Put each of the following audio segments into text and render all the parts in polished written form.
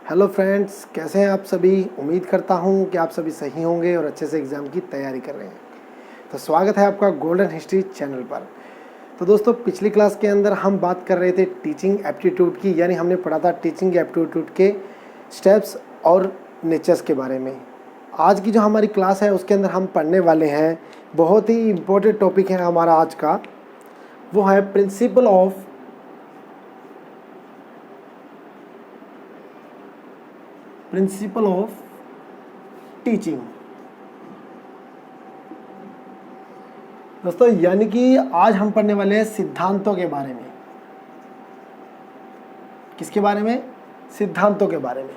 Hello friends, कैसे हैं आप सभी। उम्मीद करता हूं कि आप सभी सही होंगे और अच्छे से एग्ज़ाम की तैयारी कर रहे हैं। तो स्वागत है आपका गोल्डन हिस्ट्री चैनल पर। तो दोस्तों, पिछली क्लास के अंदर हम बात कर रहे थे टीचिंग एप्टीट्यूड की, यानी हमने पढ़ा था टीचिंग एप्टीट्यूड के स्टेप्स और नेचर्स के बारे में। आज की जो हमारी क्लास है उसके अंदर हम पढ़ने वाले हैं, बहुत ही इम्पोर्टेंट टॉपिक है हमारा आज का, वो है प्रिंसिपल ऑफ टीचिंग। दोस्तों, यानी कि आज हम पढ़ने वाले हैं सिद्धांतों के बारे में। किसके बारे में? सिद्धांतों के बारे में।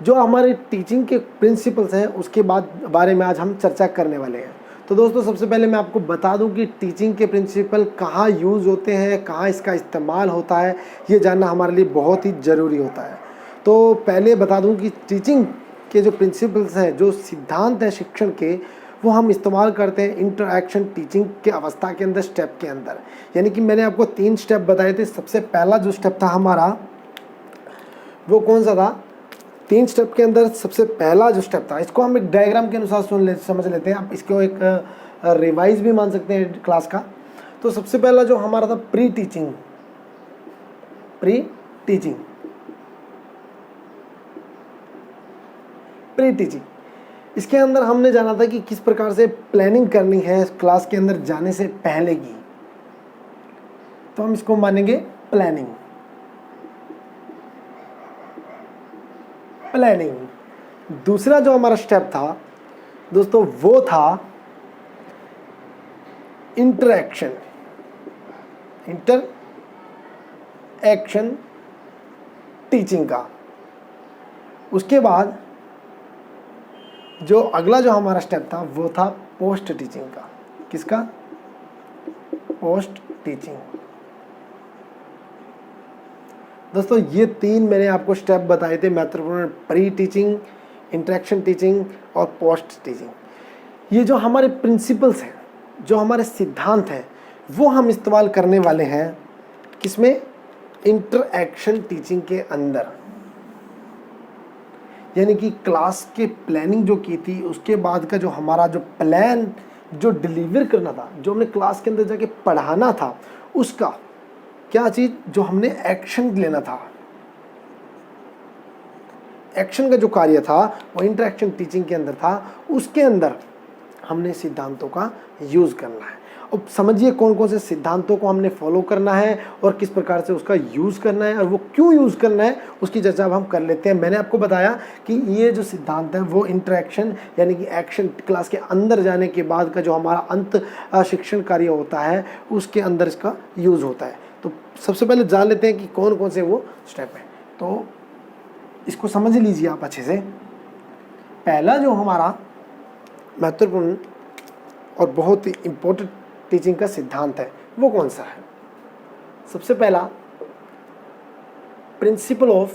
जो हमारे टीचिंग के प्रिंसिपल्स हैं उसके बारे में आज हम चर्चा करने वाले हैं। तो दोस्तों, सबसे पहले मैं आपको बता दूं कि टीचिंग के प्रिंसिपल कहाँ यूज़ होते हैं, कहाँ इसका इस्तेमाल होता है, ये जानना हमारे लिए बहुत ही ज़रूरी होता है। तो पहले बता दूं कि टीचिंग के जो प्रिंसिपल्स हैं, जो सिद्धांत हैं शिक्षण के, वो हम इस्तेमाल करते हैं इंटरएक्शन टीचिंग के अवस्था के अंदर, स्टेप के अंदर। यानी कि मैंने आपको 3 स्टेप बताए थे। सबसे पहला जो स्टेप था हमारा, वो कौन सा था? 3 स्टेप के अंदर सबसे पहला जो स्टेप था, इसको हम एक डायग्राम के अनुसार समझ लेते हैं। आप इसको एक रिवाइज भी मान सकते हैं क्लास का। तो सबसे पहला जो हमारा था प्री टीचिंग। इसके अंदर हमने जाना था कि किस प्रकार से प्लानिंग करनी है क्लास के अंदर जाने से पहले की। तो हम इसको मानेंगे प्लानिंग। दूसरा जो हमारा स्टेप था दोस्तों, वो था इंटरएक्शन टीचिंग का। उसके बाद जो अगला जो हमारा स्टेप था वो था पोस्ट टीचिंग का। किसका? Post teaching. दोस्तों, ये 3 मैंने आपको स्टेप बताए थे महत्वपूर्ण, प्री टीचिंग, इंटरेक्शन टीचिंग और पोस्ट टीचिंग। ये जो हमारे प्रिंसिपल्स हैं, जो हमारे सिद्धांत हैं, वो हम इस्तेमाल करने वाले हैं किसमें? इंटरएक्शन टीचिंग के अंदर। यानी कि क्लास के प्लानिंग जो की थी, उसके बाद का जो हमारा जो प्लान जो डिलीवर करना था, जो हमने क्लास के अंदर जाके पढ़ाना था, उसका क्या चीज़, जो हमने एक्शन लेना था, एक्शन का जो कार्य था वो इंटरेक्शन टीचिंग के अंदर था। उसके अंदर हमने सिद्धांतों का यूज़ करना है। अब समझिए कौन कौन से सिद्धांतों को हमने फॉलो करना है और किस प्रकार से उसका यूज़ करना है और वो क्यों यूज़ करना है, उसकी चर्चा अब हम कर लेते हैं। मैंने आपको बताया कि ये जो सिद्धांत है वो इंटरेक्शन यानी कि एक्शन, क्लास के अंदर जाने के बाद का जो हमारा अंत शिक्षण कार्य होता है, उसके अंदर इसका यूज़ होता है। तो सबसे पहले जान लेते हैं कि कौन कौन से वो स्टेप हैं। तो इसको समझ लीजिए आप अच्छे से। पहला जो हमारा महत्वपूर्ण और बहुत ही इम्पोर्टेंट टीचिंग का सिद्धांत है वो कौन सा है? सबसे पहला, प्रिंसिपल ऑफ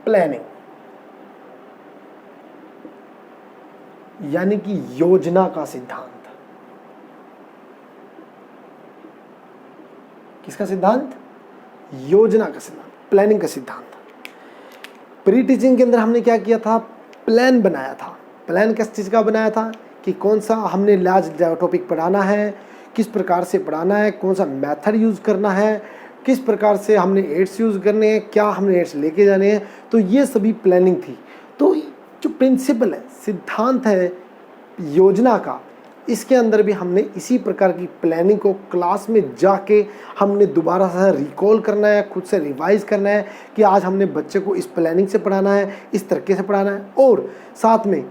प्लानिंग, यानी कि योजना का सिद्धांत। किसका सिद्धांत? योजना का सिद्धांत, प्लानिंग का सिद्धांत। प्री टीचिंग के अंदर हमने क्या किया था? प्लान बनाया था। प्लान किस चीज़ का बनाया था कि कौन सा हमने आज टॉपिक पढ़ाना है, किस प्रकार से पढ़ाना है, कौन सा मेथड यूज़ करना है, किस प्रकार से हमने एड्स यूज़ करने हैं, क्या हमने एड्स लेके जाने हैं। तो ये सभी प्लानिंग थी। तो जो प्रिंसिपल है, सिद्धांत है योजना का, इसके अंदर भी हमने इसी प्रकार की प्लानिंग को क्लास में जाके हमने दोबारा से रिकॉल करना है, खुद से रिवाइज करना है कि आज हमने बच्चे को इस प्लानिंग से पढ़ाना है, इस तरीके से पढ़ाना है। और साथ में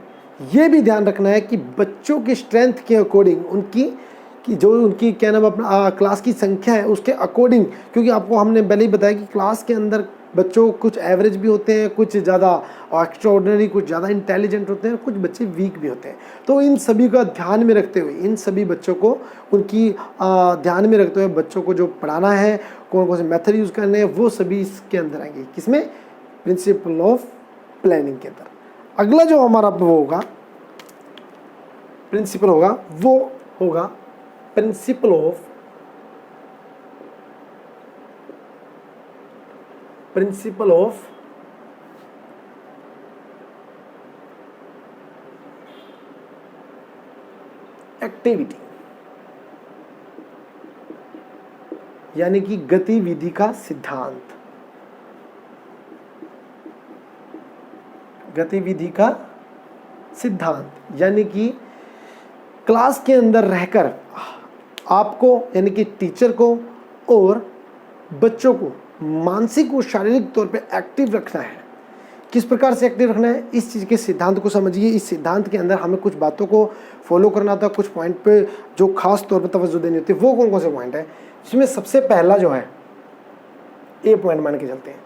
ये भी ध्यान रखना है कि बच्चों की स्ट्रेंथ के अकॉर्डिंग, उनकी क्या नाम अपना क्लास की संख्या है उसके अकॉर्डिंग, क्योंकि आपको हमने पहले ही बताया कि क्लास के अंदर बच्चों कुछ एवरेज भी होते हैं, कुछ ज़्यादा एक्स्ट्रा ऑर्डिनरी, कुछ ज़्यादा इंटेलिजेंट होते हैं, कुछ बच्चे वीक भी होते हैं। तो इन सभी का ध्यान में रखते हुए, इन सभी बच्चों को उनकी ध्यान में रखते हुए बच्चों को जो पढ़ाना है, कौन कौन से मेथड यूज़ करने हैं, वो सभी इसके अंदर आएंगे। किसमें? प्रिंसिपल ऑफ प्लानिंग के अंदर। अगला जो हमारा वो होगा प्रिंसिपल होगा, वो होगा principle of principle of activity, यानी कि गतिविधि का सिद्धांत। गतिविधि का सिद्धांत यानी कि क्लास के अंदर रहकर आपको यानी कि टीचर को और बच्चों को मानसिक और शारीरिक तौर पे एक्टिव रखना है। किस प्रकार से एक्टिव रखना है, इस चीज़ के सिद्धांत को समझिए। इस सिद्धांत के अंदर हमें कुछ बातों को फॉलो करना था, कुछ पॉइंट पे जो खास तौर पे तवज्जो देनी होती है। वो कौन कौन से पॉइंट है, जिसमें सबसे पहला जो है ए पॉइंट मान के चलते हैं,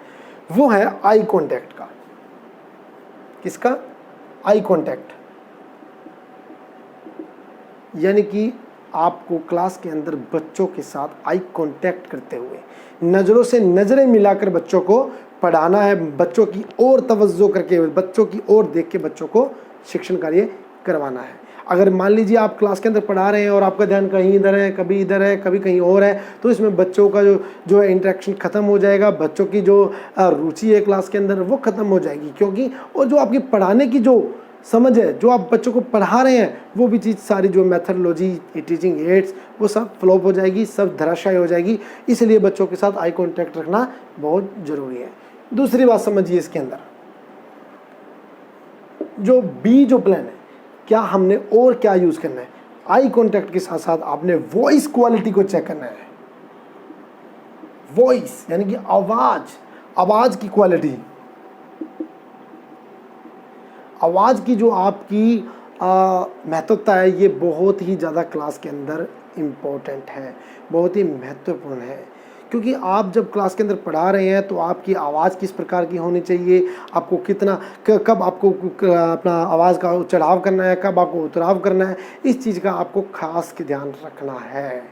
वो है आई कॉन्टैक्ट का। किसका? आई कॉन्टैक्ट, यानी कि आपको क्लास के अंदर बच्चों के साथ आई कांटेक्ट करते हुए नज़रों से नज़रें मिलाकर बच्चों को पढ़ाना है, बच्चों की ओर तवज्जो करके, बच्चों की ओर देख के बच्चों को शिक्षण कार्य करवाना है। अगर मान लीजिए आप क्लास के अंदर पढ़ा रहे हैं और आपका ध्यान कहीं इधर है, कभी इधर है, कभी कहीं और है, तो इसमें बच्चों का जो है इंटरेक्शन ख़त्म हो जाएगा, बच्चों की जो रुचि है क्लास के अंदर वो ख़त्म हो जाएगी। क्योंकि और जो आपकी पढ़ाने की जो समझ है, जो आप बच्चों को पढ़ा रहे हैं, वो भी चीज़ सारी जो मेथडोलॉजी, टीचिंग एड्स, वो सब फ्लॉप हो जाएगी, सब धराशायी हो जाएगी। इसलिए बच्चों के साथ आई कांटेक्ट रखना बहुत ज़रूरी है। दूसरी बात समझिए, इसके अंदर जो बी जो प्लान है, क्या हमने और क्या यूज़ करना है, आई कांटेक्ट के साथ साथ आपने वॉइस क्वालिटी को चेक करना है। वॉइस यानी कि आवाज़ की क्वालिटी, आवाज़ की जो आपकी महत्वता है, ये बहुत ही ज़्यादा क्लास के अंदर इम्पोर्टेंट है, बहुत ही महत्वपूर्ण है। क्योंकि आप जब क्लास के अंदर पढ़ा रहे हैं तो आपकी आवाज़ किस प्रकार की होनी चाहिए, आपको कितना कब आपको अपना आवाज़ का चढ़ाव करना है, कब आपको उतराव करना है, इस चीज़ का आपको खास के ध्यान रखना है।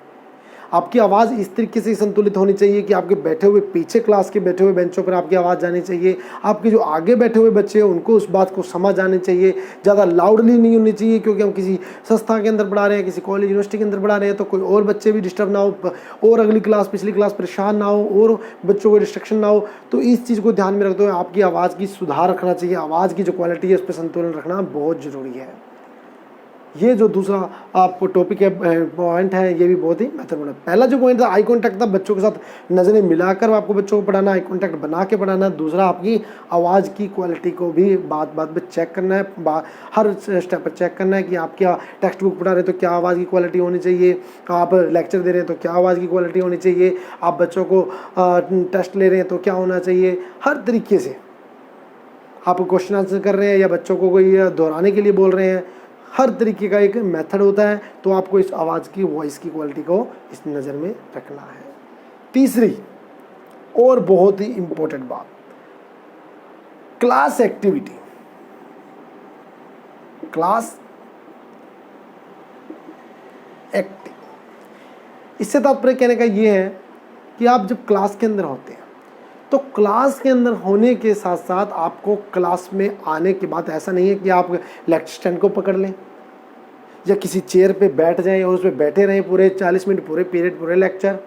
आपकी आवाज़ इस तरीके से संतुलित होनी चाहिए कि आपके बैठे हुए पीछे क्लास के बैठे हुए बेंचों पर आपकी आवाज़ जानी चाहिए, आपके जो आगे बैठे हुए बच्चे हैं उनको उस बात को समझ आनी चाहिए। ज़्यादा लाउडली नहीं होनी चाहिए, क्योंकि हम किसी संस्था के अंदर पढ़ा रहे हैं, किसी कॉलेज यूनिवर्सिटी के अंदर पढ़ा रहे हैं, तो कोई और बच्चे भी डिस्टर्ब ना हो, और अगली क्लास पिछली क्लास परेशान ना हो, और बच्चों को डिस्ट्रक्शन ना हो। तो इस चीज़ को ध्यान में रखते हुए आपकी आवाज़ की सुधार रखना चाहिए, आवाज़ की जो क्वालिटी है उस पर संतुलन रखना बहुत ज़रूरी है। ये जो दूसरा आपको टॉपिक है, पॉइंट है, ये भी बहुत ही महत्वपूर्ण है। पहला जो पॉइंट था आई कांटेक्ट था, बच्चों के साथ नज़रें मिलाकर आपको बच्चों को पढ़ाना, आई कांटेक्ट बना के पढ़ाना। दूसरा आपकी आवाज़ की क्वालिटी को भी बात पे चेक करना है, हर स्टेप पर चेक करना है कि आप क्या टेक्स्ट बुक पढ़ा रहे हैं तो क्या आवाज़ की क्वालिटी होनी चाहिए, आप लेक्चर दे रहे हैं तो क्या आवाज़ की क्वालिटी होनी चाहिए, आप बच्चों को टेस्ट ले रहे हैं तो क्या होना चाहिए। हर तरीके से आप क्वेश्चन आंसर कर रहे हैं या बच्चों को कोई दोहराने के लिए बोल रहे हैं, हर तरीके का एक मेथड होता है। तो आपको इस आवाज़ की, वॉइस की क्वालिटी को इस नज़र में रखना है। तीसरी और बहुत ही इम्पोर्टेंट बात, क्लास एक्टिविटी। क्लास एक्टिव, इससे तात्पर्य कहने का ये है कि आप जब क्लास के अंदर होते हैं तो क्लास के अंदर होने के साथ साथ आपको क्लास में आने के बाद ऐसा नहीं है कि आप लेक्चर स्टैंड को पकड़ लें या किसी चेयर पे बैठ जाएं और उस पर बैठे रहें पूरे 40 मिनट, पूरे पीरियड, पूरे लेक्चर।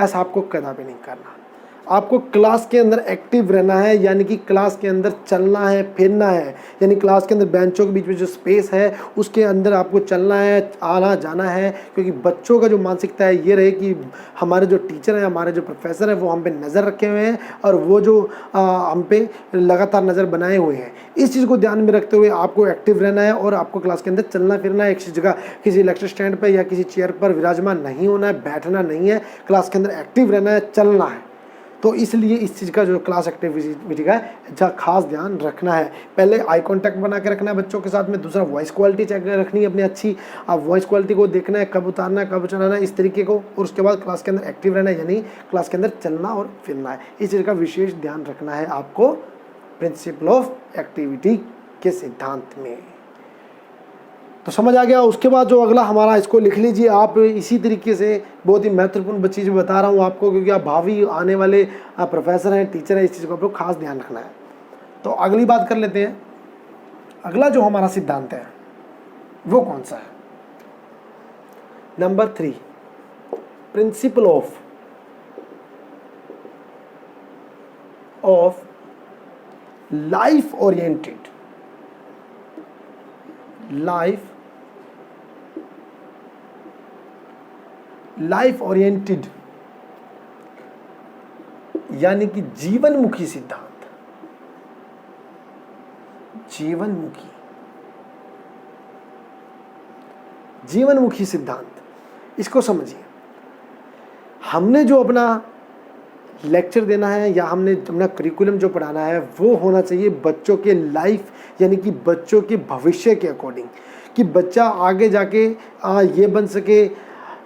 ऐसा आपको कदापि नहीं करना। आपको क्लास के अंदर एक्टिव रहना है, यानी कि क्लास के अंदर चलना है, फिरना है। यानी क्लास के अंदर बेंचों के बीच में जो स्पेस है उसके अंदर आपको चलना है, आना जाना है। क्योंकि बच्चों का जो मानसिकता है ये रहे कि हमारे जो टीचर हैं, हमारे जो प्रोफेसर हैं, वो हम पे नज़र रखे हुए हैं और वो जो हम पे लगातार नज़र बनाए हुए हैं। इस चीज़ को ध्यान में रखते हुए आपको एक्टिव रहना है और आपको क्लास के अंदर चलना फिरना है। एक जगह किसी लेक्चर स्टैंड पर या किसी चेयर पर विराजमान नहीं होना है, बैठना नहीं है, क्लास के अंदर एक्टिव रहना है, चलना है। तो इसलिए इस चीज़ का जो क्लास एक्टिविटी का है खास ध्यान रखना है। पहले आई कांटेक्ट बना के रखना है बच्चों के साथ में। दूसरा वॉइस क्वालिटी चेक रखनी है अपनी अच्छी। आप वॉइस क्वालिटी को देखना है, कब उतारना है, कब चढ़ाना है, इस तरीके को। और उसके बाद क्लास के अंदर एक्टिव रहना है, यानी क्लास के अंदर चलना और फिरना है। इस चीज़ का विशेष ध्यान रखना है आपको प्रिंसिपल ऑफ एक्टिविटी के सिद्धांत में। तो समझ आ गया। उसके बाद जो अगला हमारा, इसको लिख लीजिए आप इसी तरीके से। बहुत ही महत्वपूर्ण चीज़ बता रहा हूँ आपको, क्योंकि आप भावी आने वाले प्रोफेसर हैं, टीचर हैं, इस चीज़ को आपको खास ध्यान रखना है। तो अगली बात कर लेते हैं। अगला जो हमारा सिद्धांत है वो कौन सा है? Number 3, principle of of life oriented, life oriented यानी कि जीवनमुखी सिद्धांत, जीवनमुखी सिद्धांत। इसको समझिए, हमने जो अपना लेक्चर देना है या हमने अपना करिकुलम जो पढ़ाना है वो होना चाहिए बच्चों के लाइफ यानी कि बच्चों के भविष्य के अकॉर्डिंग, कि बच्चा आगे जाके ये बन सके,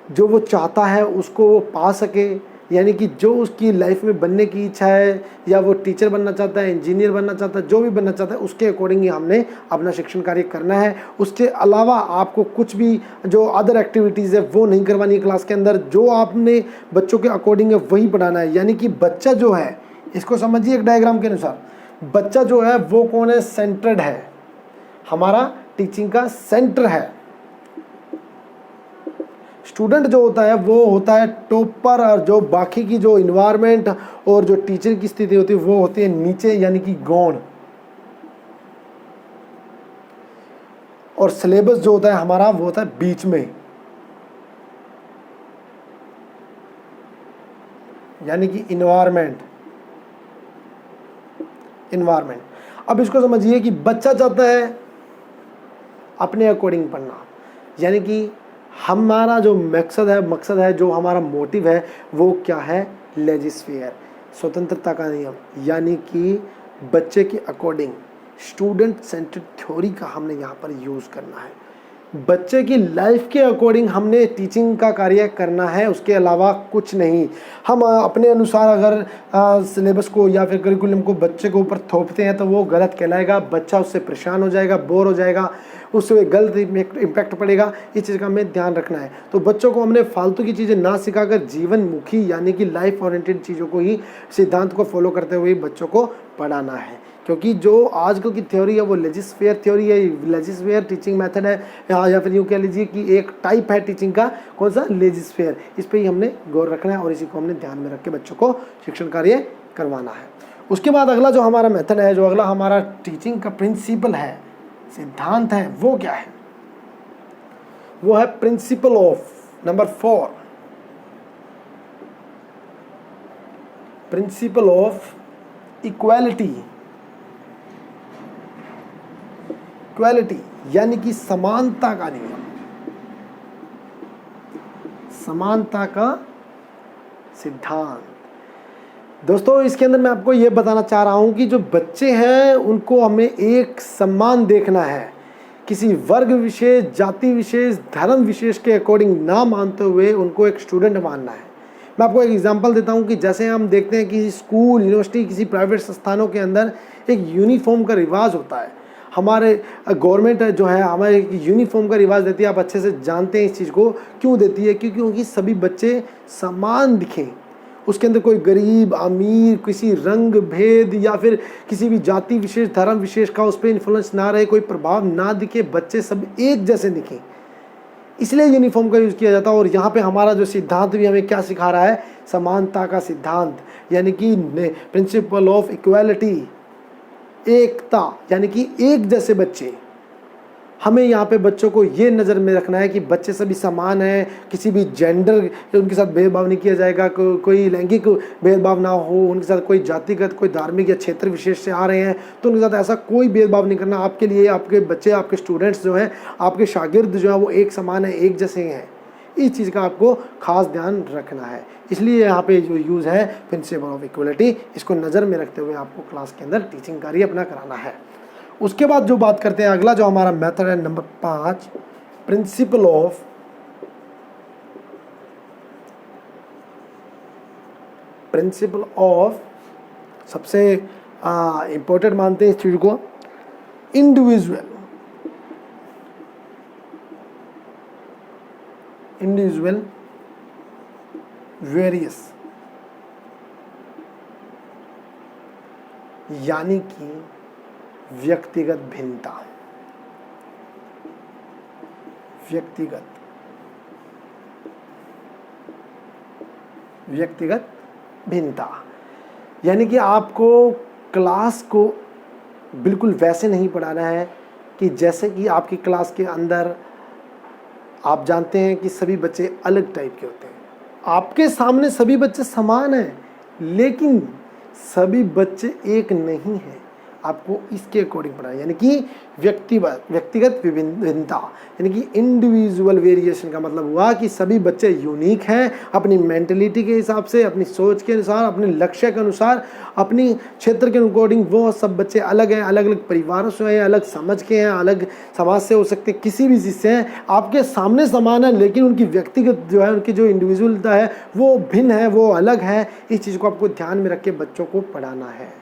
जो वो चाहता है उसको वो पा सके, यानी कि जो उसकी लाइफ में बनने की इच्छा है, या वो टीचर बनना चाहता है, इंजीनियर बनना चाहता है, जो भी बनना चाहता है उसके अकॉर्डिंग ही हमने अपना शिक्षण कार्य करना है। उसके अलावा आपको कुछ भी जो अदर एक्टिविटीज़ है वो नहीं करवानी है क्लास के अंदर, जो आपने बच्चों के अकॉर्डिंग है वही पढ़ाना है। यानी कि बच्चा जो है, इसको समझिए एक डायग्राम के अनुसार, बच्चा जो है वो कौन है, सेंटर्ड है, हमारा टीचिंग का सेंटर है। स्टूडेंट जो होता है वो होता है टॉपर, और जो बाकी की जो इन्वायरमेंट और जो टीचर की स्थिति होती है वो होती है नीचे, यानी कि गौण। और सिलेबस जो होता है हमारा वो होता है बीच में, यानी कि इन्वायरमेंट। अब इसको समझिए कि बच्चा चाहता है अपने अकॉर्डिंग पढ़ना, यानी कि हमारा जो मकसद है जो हमारा मोटिव है वो क्या है, लेजिस्फेयर, स्वतंत्रता का नियम, यानी कि बच्चे के अकॉर्डिंग स्टूडेंट सेंटर्ड थ्योरी का हमने यहाँ पर यूज़ करना है। बच्चे की लाइफ के अकॉर्डिंग हमने टीचिंग का कार्य करना है, उसके अलावा कुछ नहीं। हम अपने अनुसार अगर सिलेबस को या फिर करिकुलम को बच्चे के ऊपर थोपते हैं तो वो गलत कहलाएगा, बच्चा उससे परेशान हो जाएगा, बोर हो जाएगा, उससे गलत इम्पैक्ट पड़ेगा। इस चीज़ का हमें ध्यान रखना है। तो बच्चों को हमने फालतू की चीज़ें ना सिखाकर जीवनमुखी यानी कि लाइफ ओरिएंटेड चीज़ों को ही, सिद्धांत को फॉलो करते हुए बच्चों को पढ़ाना है। क्योंकि जो आजकल की थ्योरी है वो लेजिस्फेयर थ्योरी है, लेजिस्फेयर टीचिंग मेथड है, या फिर यूँ कह लीजिए कि एक टाइप है टीचिंग का, कौन सा, लेजिस्फेयर। इस पर ही हमने गौर रखना है और इसी को हमने ध्यान में रख के बच्चों को शिक्षण कार्य करवाना है। उसके बाद अगला जो हमारा मेथड है, जो अगला हमारा टीचिंग का प्रिंसिपल है, सिद्धांत है, वो क्या है, वो है principle of number 4, principle of equality. Equality यानी कि समानता का नियम, समानता का सिद्धांत। दोस्तों इसके अंदर मैं आपको ये बताना चाह रहा हूँ कि जो बच्चे हैं उनको हमें एक सम्मान देखना है, किसी वर्ग विशेष, जाति विशेष, धर्म विशेष के अकॉर्डिंग ना मानते हुए उनको एक स्टूडेंट मानना है। मैं आपको एक एग्जांपल देता हूँ कि जैसे हम देखते हैं कि स्कूल, यूनिवर्सिटी, किसी प्राइवेट संस्थानों के अंदर एक यूनिफॉर्म का रिवाज होता है। हमारे गवर्नमेंट जो है हमारे यूनिफॉर्म का रिवाज देती है, आप अच्छे से जानते हैं इस चीज़ को, क्यों देती है, क्योंकि सभी बच्चे समान दिखें, उसके अंदर कोई गरीब अमीर, किसी रंग भेद या फिर किसी भी जाति विशेष, धर्म विशेष का उस पर इन्फ्लुएंस ना रहे, कोई प्रभाव ना दिखे, बच्चे सब एक जैसे दिखें, इसलिए यूनिफॉर्म का यूज़ किया जाता है। और यहाँ पे हमारा जो सिद्धांत भी हमें क्या सिखा रहा है, समानता का सिद्धांत, यानी कि प्रिंसिपल ऑफ इक्वालिटी, एकता, यानी कि एक जैसे बच्चे। हमें यहाँ पे बच्चों को ये नज़र में रखना है कि बच्चे सभी समान हैं, किसी भी जेंडर उनके साथ भेदभाव नहीं किया जाएगा, कोई लैंगिक भेदभाव ना हो, उनके साथ कोई जातिगत, कोई धार्मिक या क्षेत्र विशेष से आ रहे हैं तो उनके साथ ऐसा कोई भेदभाव नहीं करना। आपके लिए आपके बच्चे, आपके स्टूडेंट्स जो हैं, आपके शागिर्द जो हैं वो एक समान है, एक जैसे हैं। इस चीज़ का आपको खास ध्यान रखना है। इसलिए यहाँ पे जो यूज़ है प्रिंसिपल ऑफ इक्वलिटी, इसको नज़र में रखते हुए आपको क्लास के अंदर टीचिंग कार्य अपना कराना है। उसके बाद जो बात करते हैं, अगला जो हमारा मेथड है नंबर 5, प्रिंसिपल ऑफ सबसे इंपॉर्टेंट मानते हैं इस चीज को, इंडिविजुअल वेरियस, यानी कि व्यक्तिगत भिन्नता, व्यक्तिगत भिन्नता। यानी कि आपको क्लास को बिल्कुल वैसे नहीं पढ़ाना है कि जैसे कि आपकी क्लास के अंदर आप जानते हैं कि सभी बच्चे अलग टाइप के होते हैं। आपके सामने सभी बच्चे समान हैं, लेकिन सभी बच्चे एक नहीं हैं। आपको इसके अकॉर्डिंग पढ़ाना, यानी कि व्यक्तिगत विभिन्नता, यानी कि इंडिविजुअल वेरिएशन का मतलब हुआ कि सभी बच्चे यूनिक हैं अपनी मेंटलिटी के हिसाब से, अपनी सोच के अनुसार, अपने लक्ष्य के अनुसार, अपनी क्षेत्र के अकॉर्डिंग। वो सब बच्चे अलग हैं, अलग अलग परिवारों से हैं, अलग समझ के हैं, अलग समाज से हो सकते हैं, किसी भी चीज़ से हैं। आपके सामने समान है, लेकिन उनकी व्यक्तिगत जो है, उनकी जो इंडिविजुअलता है वो भिन्न है, वो अलग है। इस चीज़ को आपको ध्यान में रख के बच्चों को पढ़ाना है।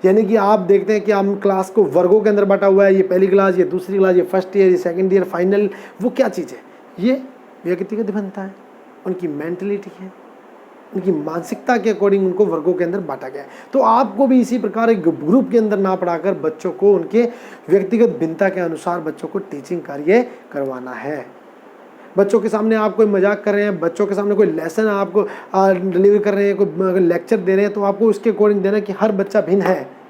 यानी कि आप देखते हैं कि हम क्लास को वर्गों के अंदर बांटा हुआ है, ये पहली क्लास, ये दूसरी क्लास, ये फर्स्ट ईयर, ये सेकंड ईयर, फाइनल। वो क्या चीज़ है? ये व्यक्तिगत भिन्नता है, उनकी मेंटलिटी है, उनकी मानसिकता के अकॉर्डिंग उनको वर्गों के अंदर बांटा गया है। तो आपको भी इसी प्रकार एक ग्रुप के अंदर ना पढ़ाकर बच्चों को उनके व्यक्तिगत भिन्नता के अनुसार बच्चों को टीचिंग कार्य करवाना है। बच्चों के सामने आप कोई मजाक कर रहे हैं, बच्चों के सामने कोई लेसन आपको डिलीवर कर रहे हैं, कोई लेक्चर दे रहे हैं, तो आपको उसके अकॉर्डिंग देना कि हर बच्चा भिन्न है।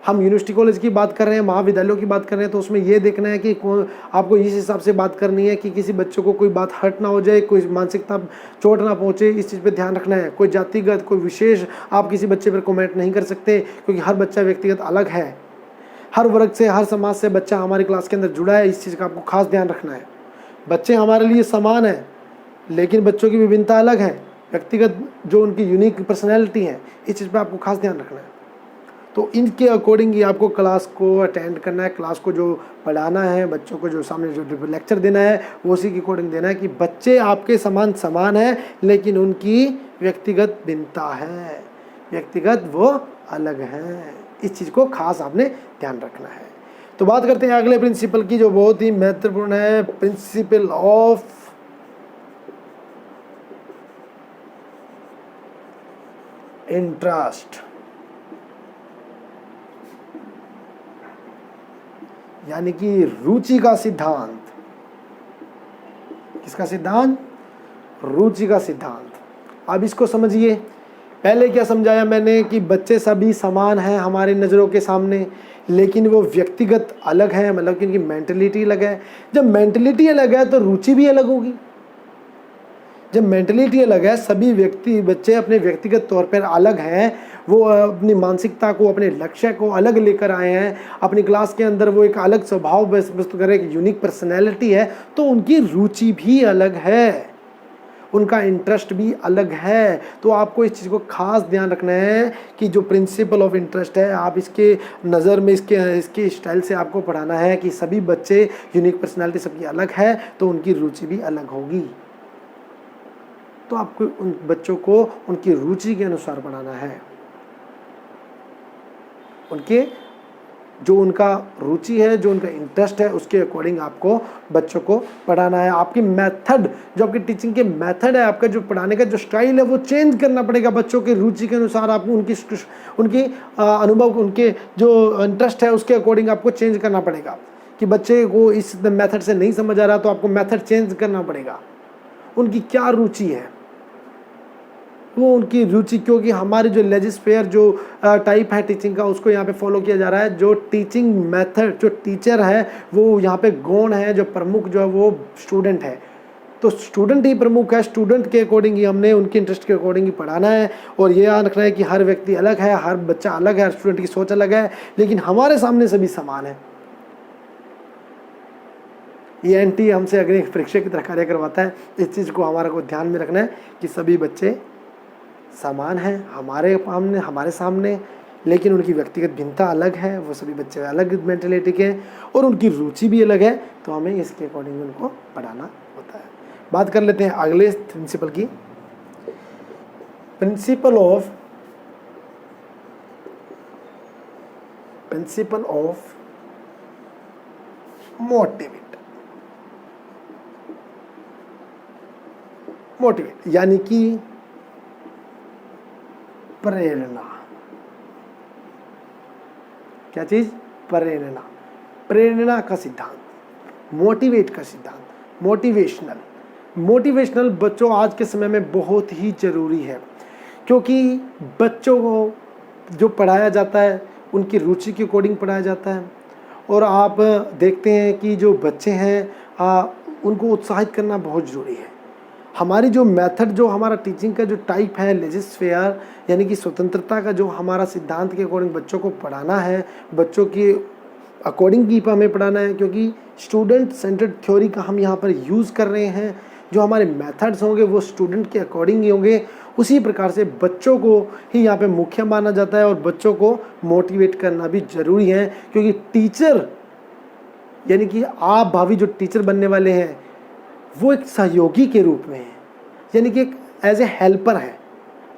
हम यूनिवर्सिटी कॉलेज की बात कर रहे हैं, महाविद्यालयों की बात कर रहे हैं, तो उसमें ये देखना है कि आपको इस हिसाब से बात करनी है कि किसी बच्चों को कोई बात हर्ट ना हो जाए, कोई मानसिकता चोट ना पहुँचे, इस चीज़ पे ध्यान रखना है। कोई जातिगत, कोई विशेष आप किसी बच्चे पर कमेंट नहीं कर सकते, क्योंकि हर बच्चा व्यक्तिगत अलग है। हर वर्ग से, हर समाज से बच्चा हमारी क्लास के अंदर जुड़ा है, इस चीज़ का आपको खास ध्यान रखना है। बच्चे हमारे लिए समान हैं, लेकिन बच्चों की विभिन्नता अलग है, व्यक्तिगत जो उनकी यूनिक पर्सनैलिटी है, इस चीज़ पे आपको खास ध्यान रखना है। तो इनके अकॉर्डिंग ही आपको क्लास को अटेंड करना है, क्लास को जो पढ़ाना है, बच्चों को जो सामने जो लेक्चर देना है वो उसी के अकॉर्डिंग देना है कि बच्चे आपके समान हैं, लेकिन उनकी व्यक्तिगत भिन्नता है, व्यक्तिगत वो अलग हैं। इस चीज़ को खास आपने ध्यान रखना है। तो बात करते हैं अगले प्रिंसिपल की, जो बहुत ही महत्वपूर्ण है, प्रिंसिपल ऑफ इंटरेस्ट, यानी कि रुचि का सिद्धांत। किसका सिद्धांत? रुचि का सिद्धांत। अब इसको समझिए। पहले क्या समझाया मैंने कि बच्चे सभी समान हैं हमारी नज़रों के सामने, लेकिन वो व्यक्तिगत अलग है, मतलब कि उनकी मेंटलिटी अलग है। जब मेंटलिटी अलग है तो रुचि भी अलग होगी। जब मेंटलिटी अलग है, सभी बच्चे अपने व्यक्तिगत तौर पर अलग हैं, वो अपनी मानसिकता को, अपने लक्ष्य को अलग लेकर आए हैं, अपनी क्लास के अंदर वो एक अलग स्वभाव प्रस्तुत कर रहे हैं, एक यूनिक पर्सनैलिटी है, तो उनकी रुचि भी अलग है, उनका इंटरेस्ट भी अलग है। तो आपको इस चीज़ को खास ध्यान रखना है कि जो प्रिंसिपल ऑफ इंटरेस्ट है, आप इसके नज़र में इसके स्टाइल से आपको पढ़ाना है कि सभी बच्चे यूनिक पर्सनैलिटी सबकी अलग है, तो उनकी रुचि भी अलग होगी। तो आपको उन बच्चों को उनकी रुचि के अनुसार पढ़ाना है, उनके जो उनका रुचि है, जो उनका इंटरेस्ट है, उसके अकॉर्डिंग आपको बच्चों को पढ़ाना है। आपकी मेथड, जो आपकी टीचिंग के मेथड है, आपका जो पढ़ाने का जो स्टाइल है, वो चेंज करना पड़ेगा बच्चों की रुचि के अनुसार। आपको उनकी अनुभव, उनके जो इंटरेस्ट है उसके अकॉर्डिंग आपको चेंज करना पड़ेगा। कि बच्चे को इस मेथड से नहीं समझ आ रहा, तो आपको मेथड चेंज करना पड़ेगा। उनकी क्या रुचि है, वो उनकी रुचि, क्योंकि हमारी जो लेजिस्फेयर जो टाइप है टीचिंग का, उसको यहाँ पे फॉलो किया जा रहा है। जो टीचिंग मेथड, जो टीचर है वो यहाँ पे गौण है, जो प्रमुख जो है वो स्टूडेंट है। तो स्टूडेंट ही प्रमुख है, स्टूडेंट के अकॉर्डिंग ही हमने उनके इंटरेस्ट के अकॉर्डिंग ही पढ़ाना है। और ये याद रखना है कि हर व्यक्ति अलग है, हर बच्चा अलग है, हर स्टूडेंट की सोच अलग है, लेकिन हमारे सामने सभी समान है। ये एनटी हमसे अग्नि परीक्षा की तरह कार्य करवाता है। इस चीज़ को हमारे ध्यान में रखना है कि सभी बच्चे समान हैं हमारे सामने, लेकिन उनकी व्यक्तिगत भिन्नता अलग है, वो सभी बच्चे अलग मेंटलिटी के हैं, और उनकी रुचि भी अलग है। तो हमें इसके अकॉर्डिंग उनको पढ़ाना होता है। बात कर लेते हैं अगले प्रिंसिपल की, प्रिंसिपल ऑफ मोटिवेट, यानी कि प्रेरणा। क्या चीज? प्रेरणा का सिद्धांत, मोटिवेट का सिद्धांत, मोटिवेशनल बच्चों आज के समय में बहुत ही जरूरी है, क्योंकि बच्चों को जो पढ़ाया जाता है उनकी रुचि के अकॉर्डिंग पढ़ाया जाता है। और आप देखते हैं कि जो बच्चे हैं उनको उत्साहित करना बहुत ज़रूरी है। हमारी जो मेथड, जो हमारा टीचिंग का जो टाइप है लेजिस फेयर, यानी कि स्वतंत्रता का जो हमारा सिद्धांत के अकॉर्डिंग बच्चों को पढ़ाना है, बच्चों के अकॉर्डिंग की हमें पढ़ाना है, क्योंकि स्टूडेंट सेंटर्ड थ्योरी का हम यहाँ पर यूज़ कर रहे हैं। जो हमारे मेथड्स होंगे वो स्टूडेंट के अकॉर्डिंग ही होंगे। उसी प्रकार से बच्चों को ही यहाँ पे मुख्य माना जाता है और बच्चों को मोटिवेट करना भी ज़रूरी है, क्योंकि टीचर यानी कि आप भावी जो टीचर बनने वाले हैं वो एक सहयोगी के रूप में है, यानी कि एक एज ए हेल्पर है।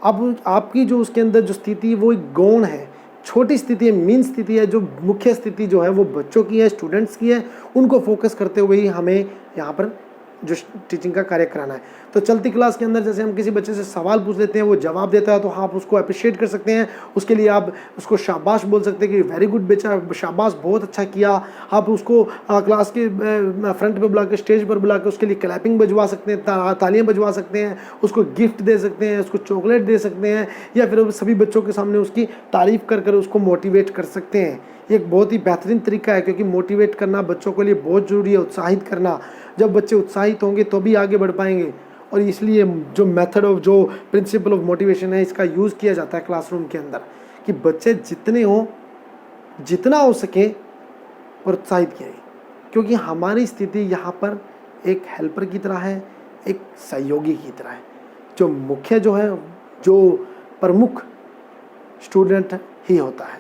अब आपकी जो उसके अंदर जो स्थिति है वो एक गौण है, छोटी स्थिति है, मीन स्थिति है। जो मुख्य स्थिति जो है वो बच्चों की है, स्टूडेंट्स की है। उनको फोकस करते हुए ही हमें यहाँ पर जो टीचिंग का कार्य कराना है। तो चलती क्लास के अंदर जैसे हम किसी बच्चे से सवाल पूछ लेते हैं, वो जवाब देता है, तो आप उसको अप्रिशिएट कर सकते हैं। उसके लिए आप उसको शाबाश बोल सकते हैं कि वेरी गुड बेटा, शाबाश, बहुत अच्छा किया। आप उसको क्लास के फ्रंट पे बुला के, स्टेज पर बुला के उसके लिए क्लैपिंग बजवा सकते हैं, तालियां बजवा सकते हैं, उसको गिफ्ट दे सकते हैं, उसको चॉकलेट दे सकते हैं, या फिर सभी बच्चों के सामने उसकी तारीफ़ कर कर उसको मोटिवेट कर सकते हैं। एक बहुत ही बेहतरीन तरीका है, क्योंकि मोटिवेट करना बच्चों के लिए बहुत ज़रूरी है, उत्साहित करना। जब बच्चे उत्साहित होंगे तो भी आगे बढ़ पाएंगे। और इसलिए जो मेथड ऑफ, जो प्रिंसिपल ऑफ मोटिवेशन है, इसका यूज़ किया जाता है क्लासरूम के अंदर, कि बच्चे जितने हों, जितना हो सके प्रोत्साहित किया, क्योंकि हमारी स्थिति यहाँ पर एक हेल्पर की तरह है, एक सहयोगी की तरह है। जो मुख्य जो है, जो प्रमुख स्टूडेंट ही होता है,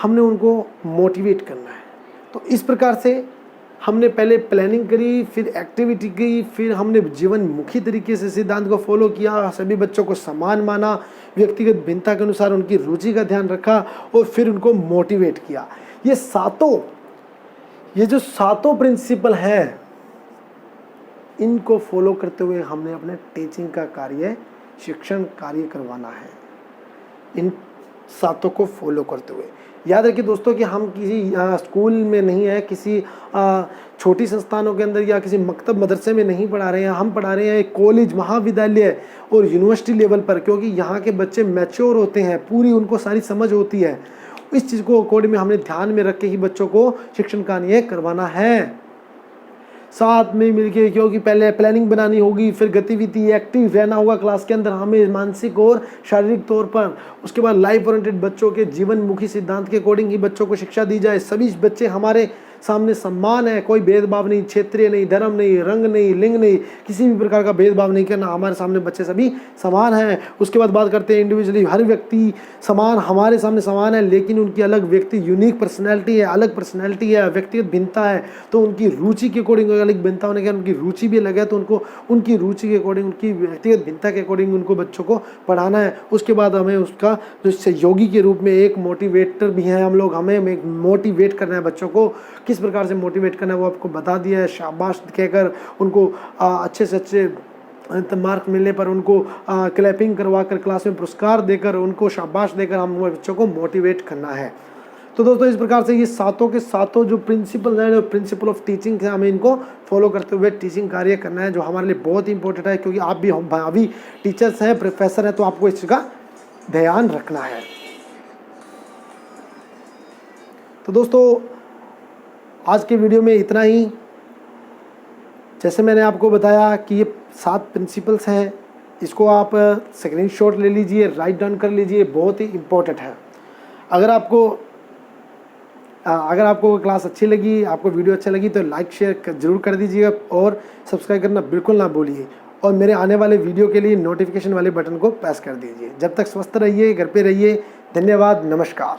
हमने उनको मोटिवेट करना है। तो इस प्रकार से हमने पहले प्लानिंग करी, फिर एक्टिविटी की, फिर हमने जीवन मुखी तरीके से सिद्धांत को फॉलो किया, सभी बच्चों को समान माना, व्यक्तिगत भिन्नता के अनुसार उनकी रुचि का ध्यान रखा और फिर उनको मोटिवेट किया। ये जो सातों प्रिंसिपल हैं, इनको फॉलो करते हुए हमने अपने टीचिंग का कार्य, शिक्षण कार्य करवाना है। इन सातों को फॉलो करते हुए याद रखिए दोस्तों कि हम किसी स्कूल में नहीं है, किसी छोटी संस्थानों के अंदर या किसी मकतब मदरसे में नहीं पढ़ा रहे हैं। हम पढ़ा रहे हैं कॉलेज, महाविद्यालय और यूनिवर्सिटी लेवल पर, क्योंकि यहाँ के बच्चे मैच्योर होते हैं, पूरी उनको सारी समझ होती है। इस चीज़ को अकॉर्डिंग में हमने ध्यान में रख के ही बच्चों को शिक्षण कार्य करवाना है, साथ में मिलके, क्योंकि पहले प्लानिंग बनानी होगी, फिर गतिविधि, एक्टिव रहना होगा क्लास के अंदर हमें मानसिक और शारीरिक तौर पर। उसके बाद लाइफ ओरिएंटेड बच्चों के जीवन मुखी सिद्धांत के अकॉर्डिंग ही बच्चों को शिक्षा दी जाए। सभी बच्चे हमारे सामने सम्मान है, कोई भेदभाव नहीं, क्षेत्रीय नहीं, धर्म नहीं, रंग नहीं, लिंग नहीं, किसी भी प्रकार का भेदभाव नहीं करना। हमारे सामने बच्चे सभी समान हैं। उसके बाद बात करते हैं इंडिविजुअली, हर व्यक्ति समान हमारे सामने समान है, लेकिन उनकी अलग व्यक्ति यूनिक पर्सनैलिटी है, अलग पर्सनैलिटी है, व्यक्तिगत भिन्नता है। तो उनकी रुचि के अकॉर्डिंग अलग भिन्नता होने के उनकी रुचि भी अलग है, तो उनको उनकी रुचि के अकॉर्डिंग, उनकी व्यक्तिगत भिन्नता के अकॉर्डिंग उनको बच्चों को पढ़ाना है। उसके बाद हमें उसका जो सहयोगी के रूप में एक मोटिवेटर भी है हम लोग, हमें मोटिवेट करना है बच्चों को। किस प्रकार से मोटिवेट करना है वो आपको बता दिया है। शाबाश कहकर उनको अच्छे से अच्छे मार्क मिलने पर उनको क्लैपिंग करवा कर, क्लास में पुरस्कार देकर, उनको शाबाश देकर हम बच्चों को मोटिवेट करना है। तो दोस्तों इस प्रकार से ये सातों के सातों जो प्रिंसिपल हैं, जो प्रिंसिपल ऑफ टीचिंग है, हमें इनको फॉलो करते हुए टीचिंग कार्य करना है, जो हमारे लिए बहुत इंपॉर्टेंट है, क्योंकि आप भी हम भावी टीचर्स हैं, प्रोफेसर हैं, तो आपको इस चीज़ का ध्यान रखना है। तो दोस्तों आज के वीडियो में इतना ही। जैसे मैंने आपको बताया कि ये 7 प्रिंसिपल्स हैं, इसको आप स्क्रीनशॉट ले लीजिए, राइट डाउन कर लीजिए, बहुत ही इम्पोर्टेंट है। अगर आपको क्लास अच्छी लगी, आपको वीडियो अच्छा लगी, तो लाइक शेयर जरूर कर दीजिएगा और सब्सक्राइब करना बिल्कुल ना भूलिए। और मेरे आने वाले वीडियो के लिए नोटिफिकेशन वाले बटन को प्रेस कर दीजिए। जब तक स्वस्थ रहिए, घर पे रहिए। धन्यवाद, नमस्कार।